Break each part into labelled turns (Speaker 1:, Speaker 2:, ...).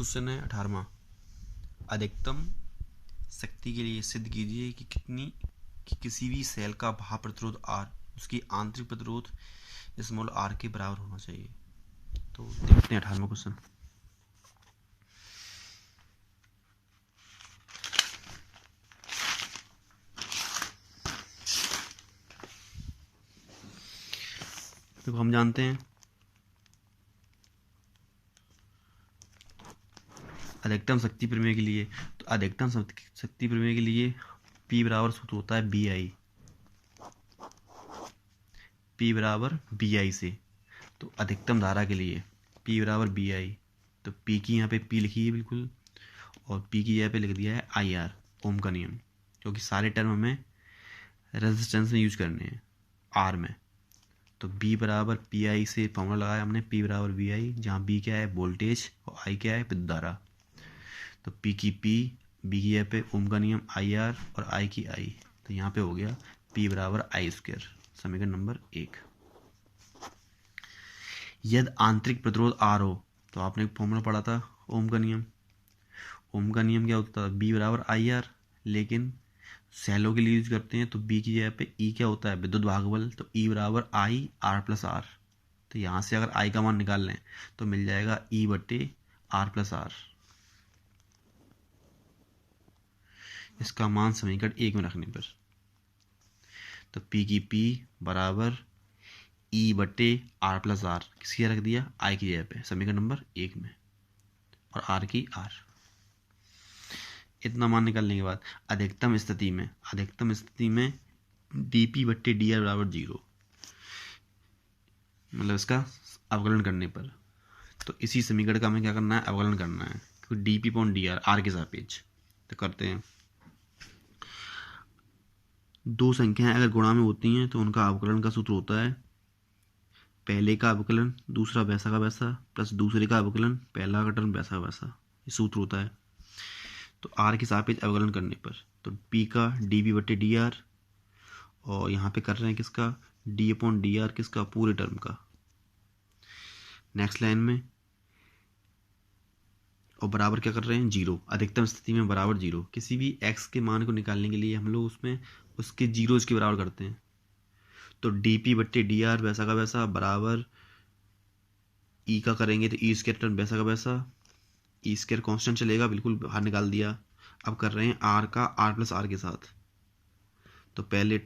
Speaker 1: Question है 18वां। अधिकतम शक्ति के लिए सिद्ध कीजिए कि किसी भी सेल का बाह्य प्रतिरोध R उसकी आंतरिक प्रतिरोध स्मॉल r के बराबर होना चाहिए। तो देखते हैं 18वां क्वेश्चन। तो हम जानते हैं अधिकतम शक्ति प्रमेय के लिए, तो अधिकतम शक्ति प्रमेय के लिए P बराबर सूत्र होता है P बराबर BI से। तो अधिकतम धारा के लिए P बराबर BI, तो P की यहाँ पे P लिखी है बिल्कुल, और P की यहाँ पे लिख दिया है IR, ओम का नियम, क्योंकि सारे टर्म हमें रेजिस्टेंस में यूज करने हैं R में। तो B बराबर PI से फॉर्मूला लगाया हमने, P बराबर BI, जहाँ B क्या है वोल्टेज और I क्या है विद्युत धारा। तो P की P, B की यहाँ पे ओम का नियम IR और I की I, तो यहाँ पे हो गया P बराबर I²। समीकरण नंबर 1। यदि आंतरिक प्रतिरोध R हो, तो आपने एक फॉर्मूला पढ़ा था ओम का नियम। ओम का नियम क्या होता है? B बराबर IR, लेकिन सेलों के लिए यूज करते हैं तो B की जगह पे E क्या होता है विद्युत भागबल, तो E बराबर I R प्लस R। तो यहाँ से अगर I का मान निकाल लें तो मिल जाएगा E बटे R प्लस R। इसका मान समीकरण 1 में रखने पर, तो P की P बराबर E बटे R प्लस R, किसकी रख दिया I की जगह पे समीकरण नंबर 1 में, और R की R। इतना मान निकालने के बाद अधिकतम स्थिति में dP बट्टे dr बराबर 0, मतलब इसका अवकलन करने पर, तो इसी समीकरण का हमें क्या करना है, अवकलन करना है, क्योंकि dP अपॉन dr r के सापेक्ष। तो करते हैं, दो संख्याएं अगर गुणा में होती हैं तो उनका अवकलन का सूत्र होता है पहले का अवकलन दूसरा वैसा का वैसा प्लस दूसरे का अवकलन पहला का टर्म वैसा का वैसा, ये सूत्र होता है। तो r के सापेक्ष अवकलन करने पर, तो P का dP बट्टे dr, और यहाँ पे कर रहे हैं किसका d अपॉन dr, किसका पूरे टर्म का। नेक्स्ट लाइन में, और बराबर क्या कर रहे हैं 0, अधिकतम स्थिति में बराबर 0। किसी भी x के मान को निकालने के लिए हम लोग उसमें उसके जीरोज के बराबर करते हैं। तो dP बट्टे dr वैसा का वैसा बराबर E का करेंगे तो E² टर्म वैसा का वैसा, E² कांस्टेंट चलेगा, बिल्कुल बाहर निकाल दिया। अब कर रहे हैं R का R प्लस R के साथ, तो पहले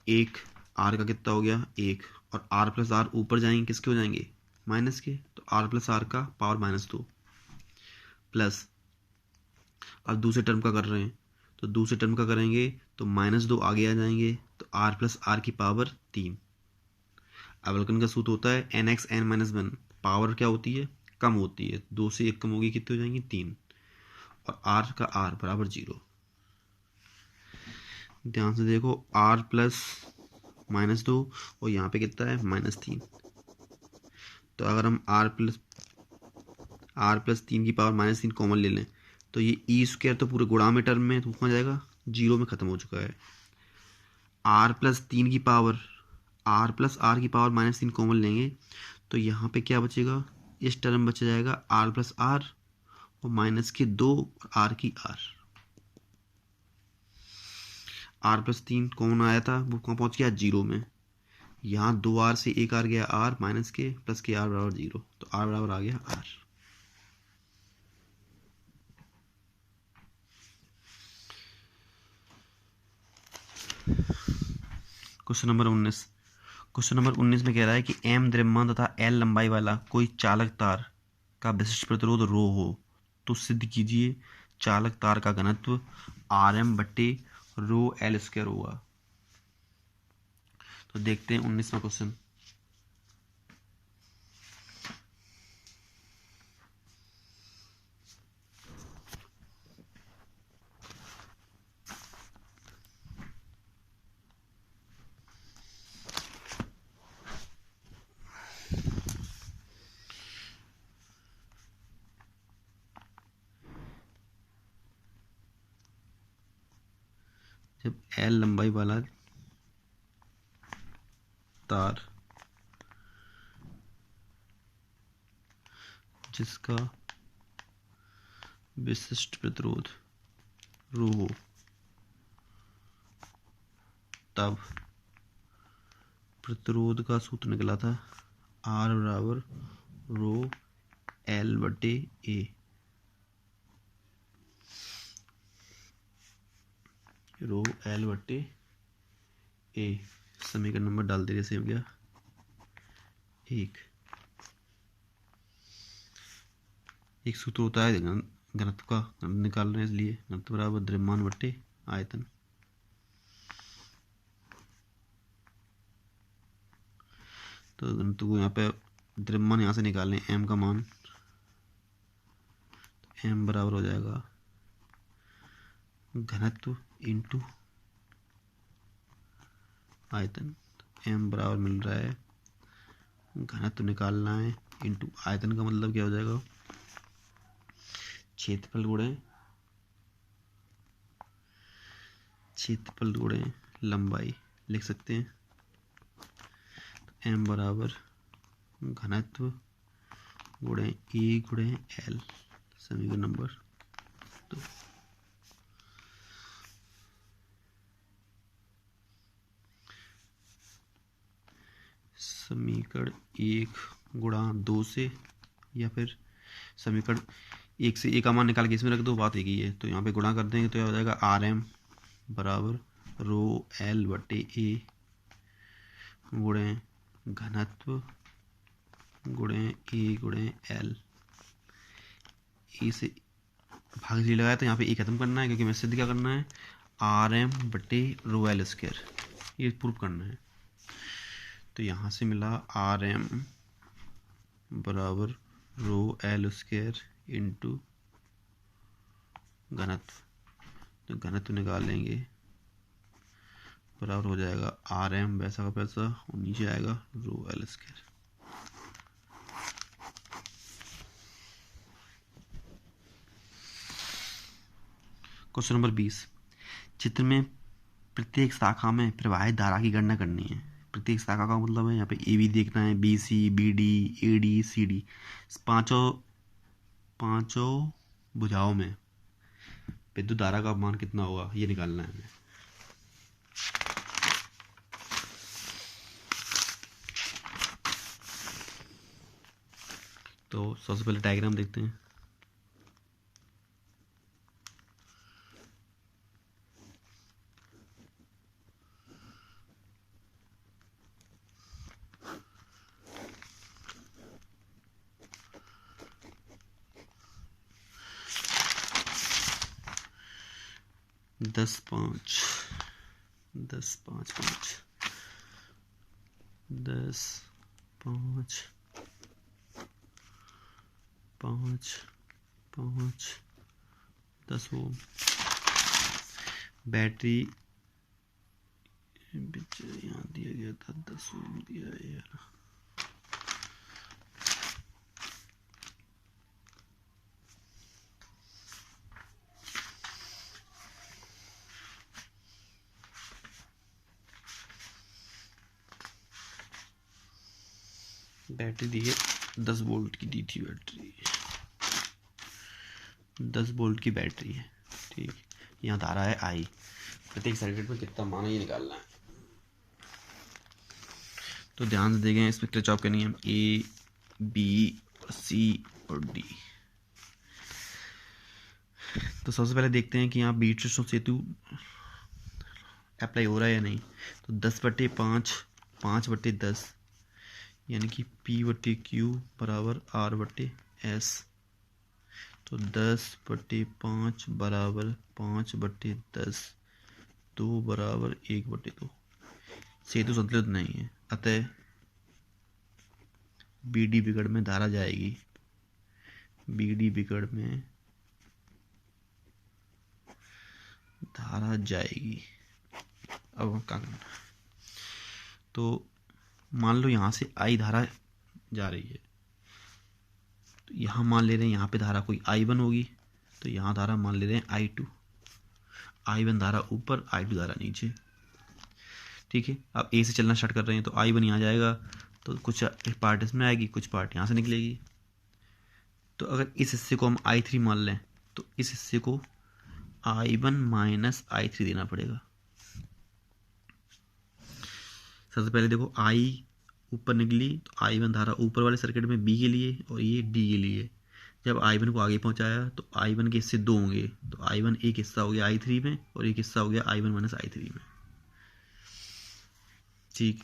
Speaker 1: एक R का कितना हो गया 1, और R प्लस R ऊपर जाएंगे किसके हो जाएंगे माइनस के, तो R प्लस R का पावर -2 प्लस, अब दूसरे टर्म का कर रहे हैं तो दूसरे टर्म का करेंगे तो -2 आगे आ जाएंगे, तो R प्लस R की पावर 3। अवकलन का सूत्र होता है nx n-1, पावर क्या होती है कम होती है, 2 से 1 कम होगी कितनी हो जाएंगी 3, और R का R बराबर 0। ध्यान से देखो R प्लस -2 और यहाँ पे कितना है -3, तो अगर हम R प्लस 3 की पावर -3 कॉमन ले लें तो ये E² तो पूरे गुणा में टर्म में तो कहाँ जाएगा 0 में ख़त्म हो चुका है। R plus R plus R की पावर -3 कॉमन लेंगे तो यहाँ पे क्या बचेगा, इस टर्म बच जाएगा R प्लस R और -2 R की R प्लस 3 कॉमन आया था, वो कहाँ पहुँच गया 0 में। यहाँ 2R से 1R गया R माइनस के प्लस के R बराबर 0, तो R बराबर आ गया R। क्वेश्चन नंबर 19 में कह रहा है कि M द्रव्यमान तथा L लंबाई वाला कोई चालक तार का विशिष्ट प्रतिरोध ρ हो, तो सिद्ध कीजिए चालक तार का घनत्व RM बट्टे ρL² होगा। तो देखते हैं 19वां क्वेश्चन। जब L लंबाई वाला तार जिसका विशिष्ट प्रतिरोध रो हो, तब प्रतिरोध का सूत्र निकला था R बराबर रो L बटे A। रो L बटे A, समीकरण नंबर डाल दे, जैसे हो गया 1। एक सूत्र होता है घनत्व का निकाल रहे हैं, इसलिए घनत्व बराबर द्रव्यमान बटे आयतन। तो घनत्व को यहाँ पे द्रव्यमान यहाँ से निकाल लें, m का मान, तो m बराबर हो जाएगा घनत्व इंटू आयतन। m बराबर मिल रहा है, घनत्व निकालना है इंटू आयतन का मतलब क्या हो जाएगा, क्षेत्रफल गुणे लंबाई लिख सकते हैं। m बराबर घनत्व गुणे E गुणे L, समीकरण नंबर 2। समीकरण 1 गुणा 2 से, या फिर समीकरण 1 से 1 का मान निकाल के इसमें रख दो, बात एक ही है। तो यहाँ पे गुणा कर देंगे तो यह हो जाएगा RM बराबर रो L बटे A गुणे घनत्व गुणे E गुणे L। ए से भाग जी लगाया तो यहाँ पे ए खत्म करना है, क्योंकि हमें सिद्ध क्या करना है, RM बटे रो L स्क्वायर, ये प्रूव करना है। तो यहाँ से मिला RM बराबर रो L स्क्वायर इंटू घनत्व, तो घनत्व निकाल लेंगे, बराबर हो जाएगा RM वैसा का पैसा और नीचे आएगा रो L स्क्वायर। क्वेश्चन नंबर 20, चित्र में प्रत्येक शाखा में प्रवाहित धारा की गणना करनी है। प्रत्येक शाखा का मतलब है यहाँ पे AB देखना है, BC, BD, AD, CD, पांचों भुजाओं में विद्युत धारा का मान कितना होगा, ये निकालना है हमें। तो सबसे पहले डायग्राम देखते हैं। दस पाँच 10 ओम। बैटरी यहाँ दिया गया था 10 ओम दिया है यार। बैटरी दी है 10 वोल्ट की, दी थी बैटरी 10 वोल्ट की बैटरी है, ठीक। यहाँ धारा है I, प्रत्येक सर्किट में कितना मान है ये निकालना है। तो ध्यान से देखें, इसमें किरचॉफ के नियम A, B, C और D। तो सबसे पहले देखते हैं कि यहाँ बीट सेतु अप्लाई हो रहा है या नहीं। तो 10/5 5/10 यानी कि P/Q बराबर R/S। तो 10/5 बराबर 5/10, 2 बराबर 1/2। सेतु संतुलित नहीं है, अतः BD विकर्ण में धारा जाएगी, BD विकर्ण में धारा जाएगी। अब क्या करना, तो मान लो यहाँ से I धारा जा रही है, तो यहाँ मान ले रहे हैं यहाँ पे धारा कोई I1 होगी, तो यहाँ धारा मान ले रहे हैं I2। I1 धारा ऊपर, I2 धारा नीचे, ठीक है। अब A से चलना स्टार्ट कर रहे हैं, तो I1 यहाँ जाएगा, तो कुछ पार्ट इसमें आएगी, कुछ पार्ट यहाँ से निकलेगी। तो अगर इस हिस्से को हम I3 मान लें तो इस हिस्से को I1 माइनस I3 देना पड़ेगा। सबसे पहले देखो I ऊपर निकली तो I1 धारा ऊपर वाले सर्किट में B के लिए और ये D के लिए। जब I1 को आगे पहुंचाया तो I1 के हिस्से दो होंगे, तो I1 एक हिस्सा हो गया I3 में और एक हिस्सा हो गया I1 माइनस I3 में। ठीक,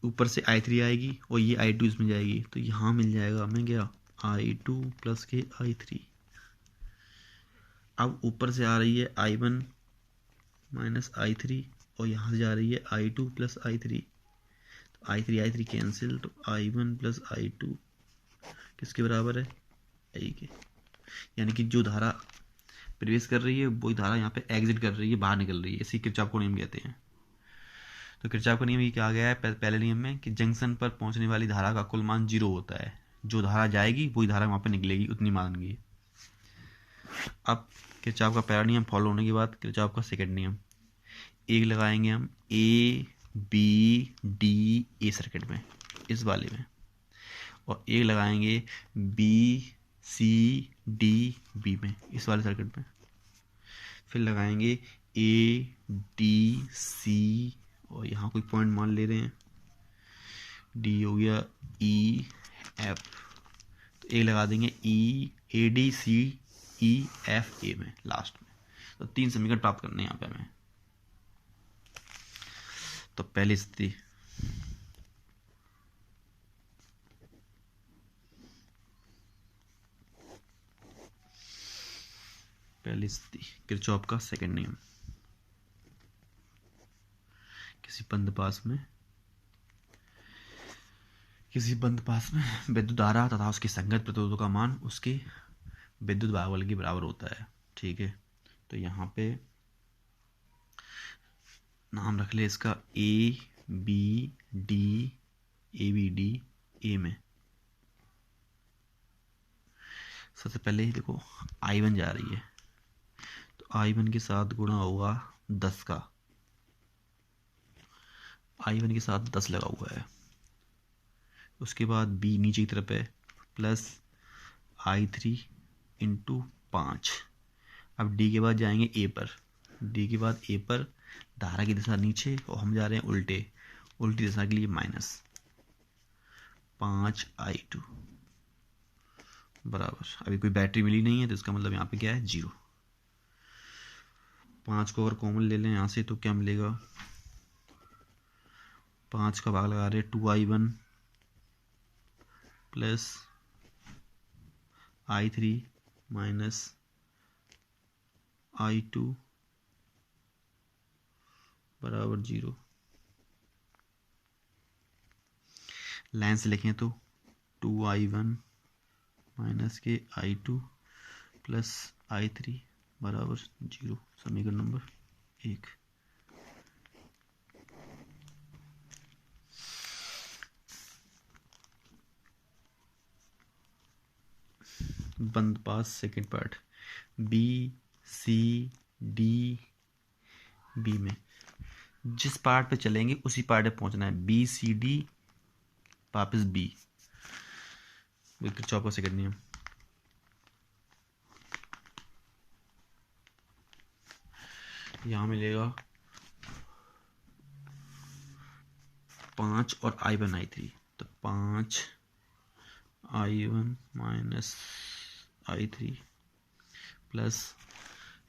Speaker 1: ऊपर से I3 आएगी और ये I2 इसमें जाएगी, तो यहाँ मिल जाएगा हमें क्या, I2 प्लस के I3। अब ऊपर से आ रही है I1 माइनस I3 और यहाँ से जा रही है I2 प्लस I3, तो I3 कैंसिल, तो I1 प्लस I2 किसके बराबर है, I के। यानी कि जो धारा प्रवेश कर रही है वही धारा यहाँ पे एग्जिट कर रही है, बाहर निकल रही है। इसी किरचॉफ का नियम कहते हैं। तो किरचॉफ का नियम ये क्या गया है पहले नियम में कि जंक्शन पर पहुंचने वाली धारा का कुल मान 0 होता है। जो धारा जाएगी वही धारा वहाँ पे निकलेगी, उतनी मानेंगे। अब किरचॉफ का पहला नियम फॉलो होने के बाद किरचॉफ का सेकंड नियम, एक लगाएंगे हम A B D A circuit में, इस वाले में, और एक लगाएंगे B C D B में, इस वाले सर्किट में। फिर लगाएंगे A D C और यहाँ कोई पॉइंट मान ले रहे हैं, D हो गया E F, तो एक लगा देंगे E A D C E F A में लास्ट में। तो 3 समीकरण प्राप्त करने हैं यहाँ पे हमें। तो पहली स्थिति, किरचॉफ का सेकंड नियम, किसी बंद पास में विद्युत धारा तथा उसकी संगत प्रतिरोधों का मान उसके विद्युत भागफल के बराबर होता है। ठीक है, तो यहाँ पे नाम रख ले इसका A B D A B D A में। सबसे पहले ही देखो I1 जा रही है, तो I1 के साथ गुणा होगा 10 का, I1 के साथ 10 लगा हुआ है। उसके बाद B नीचे की तरफ है, प्लस I3 इंटू 5। अब D के बाद जाएंगे A पर, D के बाद A पर धारा की दिशा नीचे और हम जा रहे हैं उल्टी दिशा के लिए माइनस 5 I2 बराबर, अभी कोई बैटरी मिली नहीं है तो इसका मतलब यहाँ पे क्या है 0। 5 को अगर कॉमन ले लें यहाँ से तो क्या मिलेगा, 5 का भाग लगा रहे 2I1 plus I3 minus I2 बराबर 0। लाइन से लिखें तो 2I1 माइनस के I2 प्लस I3 बराबर 0, समीकरण नंबर 1। बंद पास second part, B C D B में जिस पार्ट पे चलेंगे उसी पार्ट पे पहुंचना है, B C D वापस B। किरचॉफ का सेकंड नियम, यहाँ मिलेगा 5 और I1 I3, तो 5 I1 माइनस I3 प्लस,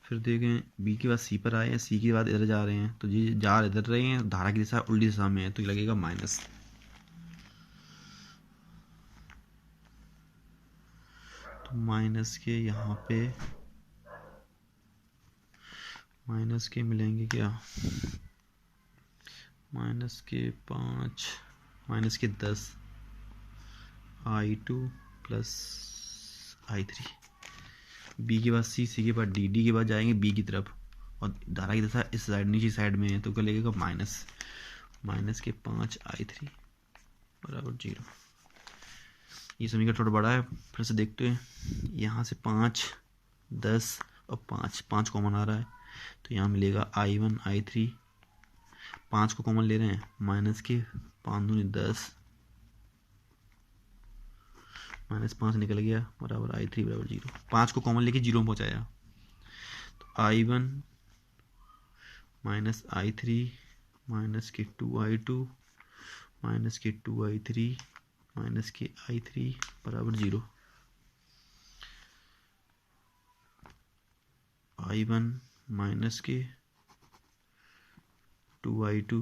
Speaker 1: फिर देखें B के बाद C पर आए हैं, C के बाद इधर जा रहे हैं, तो ये जा इधर रहे हैं, धारा की दिशा उल्टी दिशा में है, तो लगेगा माइनस। तो माइनस के यहाँ पे माइनस के मिलेंगे क्या, माइनस के 5 माइनस के 10 I2 प्लस I3। B के बाद C, C के बाद D, D के बाद जाएंगे B की तरफ और धारा की दिशा इस साइड नीचे साइड में है, तो क्या लगेगा माइनस के 5 I3 बराबर 0। ये समीकरण थोड़ा बड़ा है, फिर से देखते हैं। यहाँ से 5 10 और 5 कॉमन आ रहा है, तो यहाँ मिलेगा I1 I3, 5 को कॉमन ले रहे हैं, माइनस के 5 दूनी 10 -5 निकल गया बराबर I3 बराबर 0। 5 को कॉमन लेके 0 में पहुँचाया तो I1 माइनस I3 माइनस के 2I2 माइनस के 2I3 माइनस के I3 बराबर 0। I1 माइनस के 2I2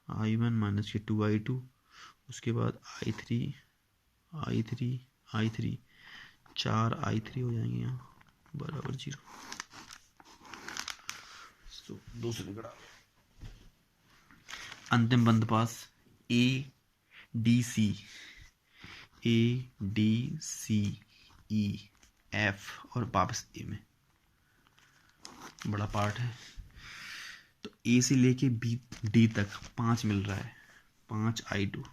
Speaker 1: I1 माइनस के 2I2 उसके बाद I3 4 I3 हो जाएंगे यहाँ बराबर 0। तो दो समीकरण अंतिम बंद पास ADC E F और वापस A में बड़ा पार्ट है। तो A से लेके D तक 5 मिल रहा है, 5 I2।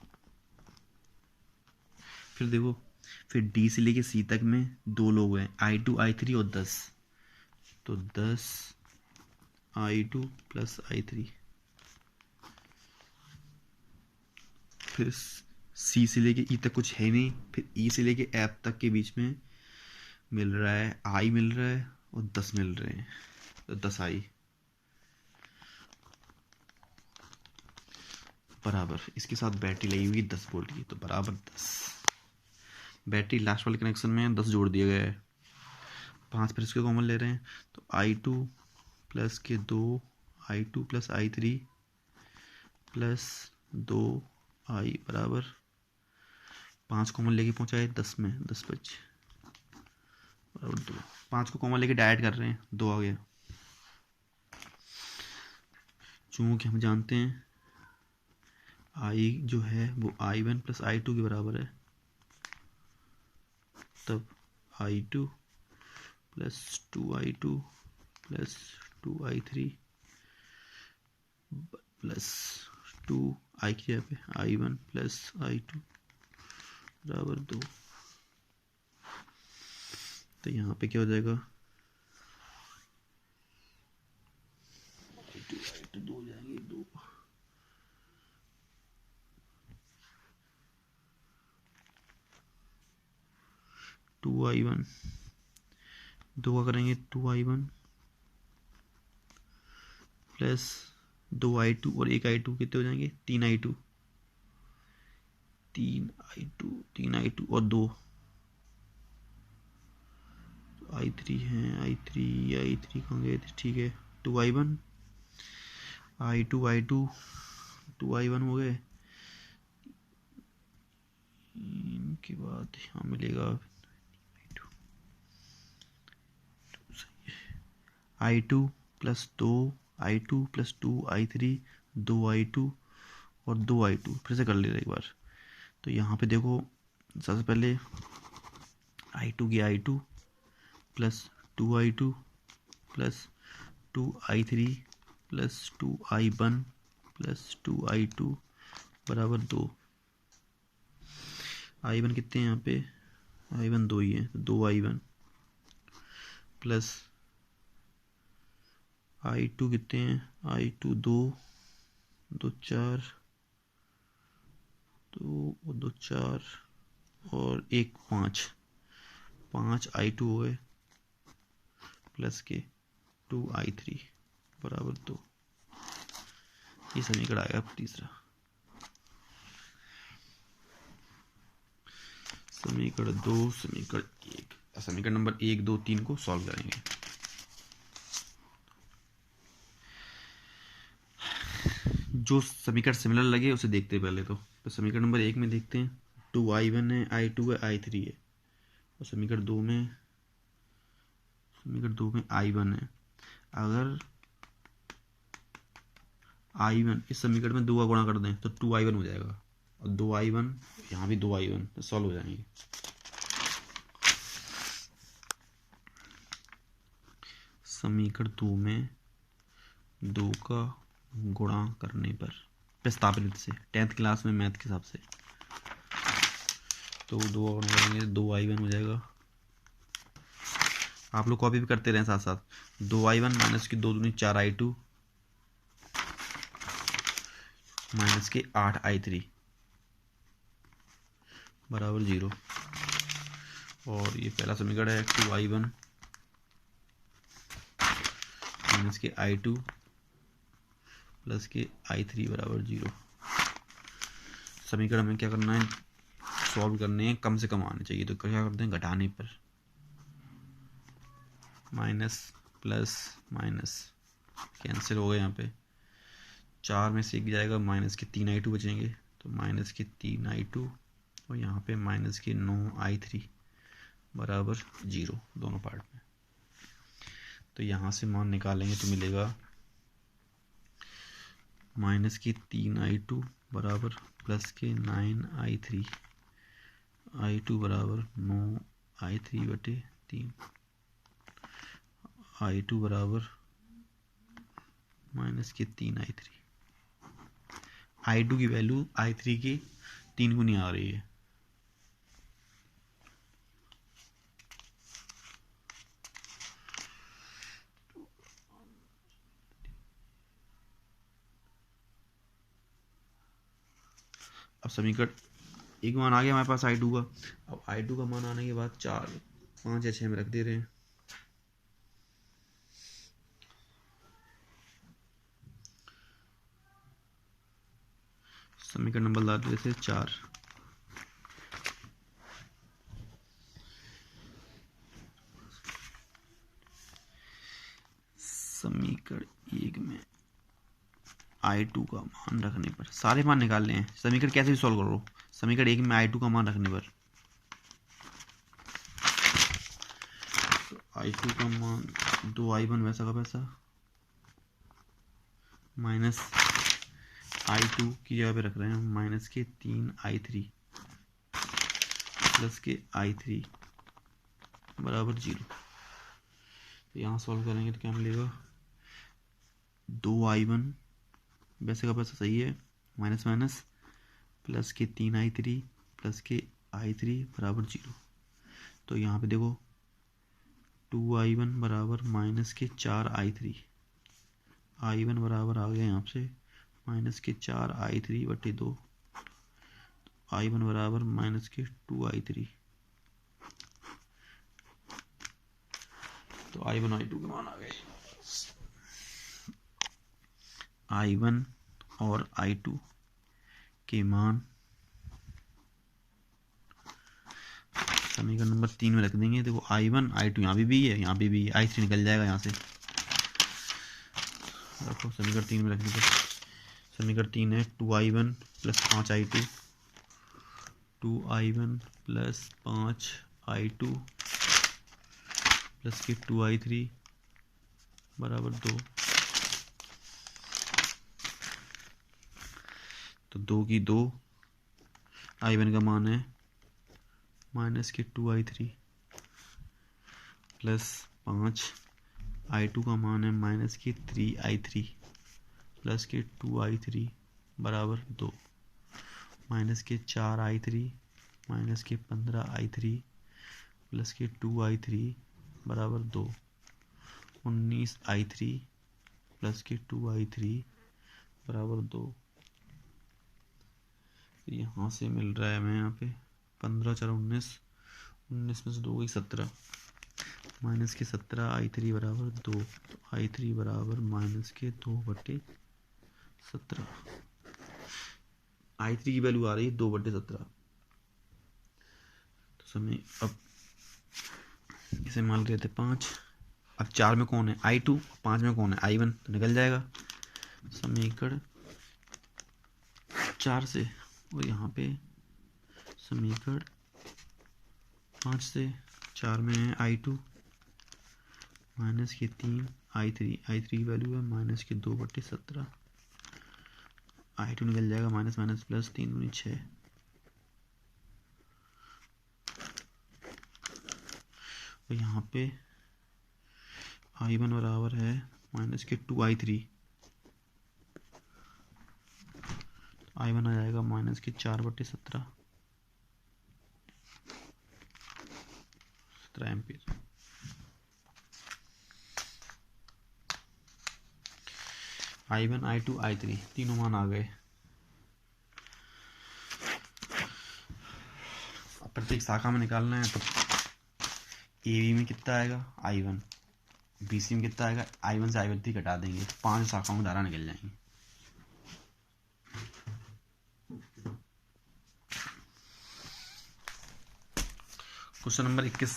Speaker 1: फिर देखो फिर D से लेके C तक में 2 लोग हैं, I2 I3 और 10। तो 10 I2 प्लस I3। फिर C से लेके E तक कुछ है नहीं, फिर E से लेके F तक के बीच में मिल रहा है I मिल रहा है और 10 मिल रहे हैं, तो 10 I बराबर इसके साथ बैटरी लगी हुई 10 वोल्ट की, तो बराबर 10। बैटरी लास्ट वाले कनेक्शन में 10 जोड़ दिया गया है, 5 फिर इसके कॉमन ले रहे हैं तो I2 प्लस के 2 I2 plus I3 plus 2 I बराबर 5 कॉमन लेके पहुंचाए 10 में, 10 बचे बराबर 2। 5 को कॉमन लेके डायरेक्ट कर रहे हैं, 2 आ गया। चूंकि हम जानते हैं I जो है वो I1 प्लस I2 के बराबर है, तब I2 plus 2I2 plus 2I3 plus 2I की जगह पे I1 प्लस I2 बराबर 2। तो यहाँ पे क्या हो जाएगा, I2 2 हो जाएंगे, 2 2I1 2 का करेंगे 2I1 प्लस 2I2 और 1 I2 कितने हो जाएंगे, 3I2 3I2 और 2 I3 हैं, I3 कहाँ गए थे, ठीक है 2I1 I2 2I1 हो गए। इनके बाद यहाँ मिलेगा I2 plus 2 I2 plus 2 I3 2 I2 और 2 I2 फिर से कर ले रहे एक बार। तो यहाँ पे देखो सबसे पहले I2 की I2 plus 2 I2 plus 2 I3 plus 2 I1 plus 2 I2 बराबर 2। I1 कितने हैं यहाँ पे, I1 2 ही है, तो 2 I1 प्लस I2 कितने हैं, I2 2 2 4 2 4 और 1 5 I2 हो गए प्लस के 2 I3 बराबर 2। ये समीकरण आएगा तीसरा। समीकरण 2 समीकरण 1 समीकरण नंबर 1 2 3 को सॉल्व करेंगे। जो समीकरण सिमिलर लगे उसे देखते हैं पहले। तो समीकरण नंबर 1 में देखते हैं 2I1 है, I2 है, I3 है। और समीकरण 2 में I1 है। अगर I1 इस समीकरण में 2 का गुणा कर दें तो 2I1 हो जाएगा, और 2I1 यहाँ भी 2I1, तो सॉल्व हो जाएंगे। समीकरण 2 में 2 का गुणा करने पर प्रस्तावित से 10th क्लास में मैथ के हिसाब से, तो 2 गुणा करेंगे 2I1 हो जाएगा। आप लोग कॉपी भी करते रहें साथ साथ। 2I1 माइनस की 2 दूनी 4 I2 माइनस के 8 I3 बराबर 0। और ये पहला समीकरण है 2i1 माइनस के i2 प्लस के i3 बराबर 0। समीकरण में क्या करना है, सॉल्व करने हैं, कम से कम आने चाहिए। तो क्या करते हैं, घटाने पर माइनस प्लस माइनस कैंसिल हो गए। यहाँ पे 4 में से 1 जाएगा, माइनस के 3i2 बचेंगे, तो माइनस के 3i2 और यहाँ पे माइनस के 9i3 बराबर 0 दोनों पार्ट में। तो यहाँ से मान निकालेंगे तो मिलेगा माइनस के 3i2 बराबर प्लस के 9i3, i2 बराबर 9i3 बटे 3, i2 बराबर माइनस के 3i3। i2 की वैल्यू i3 के 3 गुनी आ रही है। अब समीकरण एक मान आ गया हमारे पास i2 का। अब i2 का मान आने के बाद 4, 5 या 6 में रख दे रहे हैं। समीकरण नंबर डाल देते 4। समीकरण 1 में i2 का मान रखने पर सारे मान निकालने हैं। समीकरण कैसे भी सॉल्व करो, समीकरण 1 में i2 का मान रखने पर तो i2 का मान 2i1 वैसा का वैसा माइनस i2 की जगह पे रख रहे हैं माइनस के 3i3 प्लस के i3 बराबर 0। तो यहाँ सॉल्व करेंगे तो क्या मिलेगा, 2i1 वैसे का वैसा सही है, माइनस माइनस प्लस के 3i3 प्लस के i3 बराबर 0। तो यहाँ पे देखो 2i1 बराबर माइनस के 4i3, i1 बराबर आ गया यहाँ से माइनस के 4i3 बटे 2, i1 बराबर माइनस के 2i3। तो i1 i2 के मान आ गए। i1 और i2 के मान समीकरण नंबर 3 में रख देंगे। देखो i1 i2 यहाँ भी है, यहाँ भी है, i3 निकल जाएगा यहाँ से। रखो समीकरण 3 में रखने पर समीकरण 3 है 2i1 plus 5i2, 2i1 plus 5i2 plus के 2i3 बराबर 2। तो 2 की 2, i1 का मान है माइनस के 2i3 प्लस 5, i2 का मान है माइनस के 3i3 प्लस के 2i3 बराबर 2, माइनस के 4i3 माइनस के 15i3 प्लस के 2i3 बराबर 2, 19i3 प्लस के 2i3 बराबर 2। यहाँ से मिल रहा है हमें यहाँ पे 15 4 19, 19 में से 2 गई 17, माइनस के 17i3 बराबर 2। तो i3 बराबर माइनस के 2 बटे 17, i3 की वैल्यू आ रही है 2 बटे 17। तो समय अब इसे मान लेते 5। अब 4 में कौन है i2, 5 में कौन है i1, तो निकल जाएगा समीकरण 4 से। और यहाँ पे समीकरण 5 से 4 में है i2 माइनस के 3i3 की वैल्यू है माइनस के 2 बटे 17, i2 निकल जाएगा माइनस माइनस प्लस 3 दूनी 6। और यहाँ पे i1 बराबर है माइनस के 2i3, i1 आ जाएगा माइनस के 4 बटे 17 एम्पीयर। i1 i2 i3 तीनों मान आ गए। प्रत्येक शाखा में निकालना है तो ए बी में कितना आएगा I1, बी सी में कितना आएगा I1 से I3 घटा देंगे तो 5 शाखाओं में धारा निकल जाएंगी। क्वेश्चन नंबर 21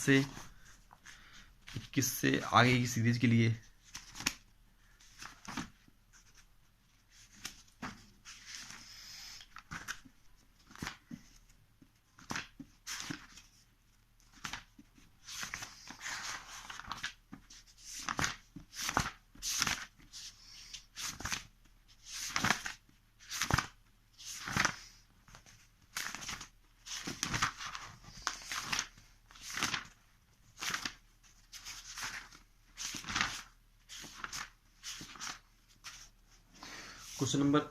Speaker 1: से आगे की सीरीज के लिए क्वेश्चन नंबर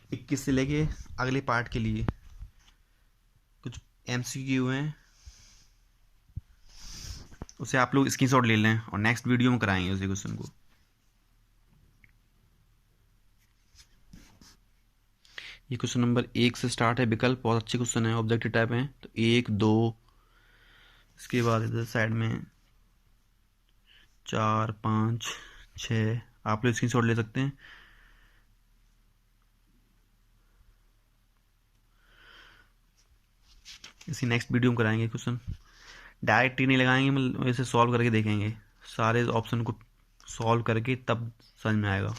Speaker 1: 21 से लेके अगले पार्ट के लिए कुछ MCQ हैं, उसे आप लोग स्क्रीनशॉट ले लें और नेक्स्ट वीडियो में कराएंगे उसी क्वेश्चन को। ये क्वेश्चन नंबर 1 से स्टार्ट है। विकल्प बहुत अच्छे क्वेश्चन है, ऑब्जेक्टिव टाइप हैं। तो 1 2, इसके बाद इधर साइड में 4 5 6 आप लोग स्क्रीनशॉट ले सकते हैं। इसी नेक्स्ट वीडियो में कराएंगे क्वेश्चन, डायरेक्ट ही नहीं लगाएंगे, मतलब इसे सॉल्व करके देखेंगे, सारे ऑप्शन को सॉल्व करके तब समझ में आएगा।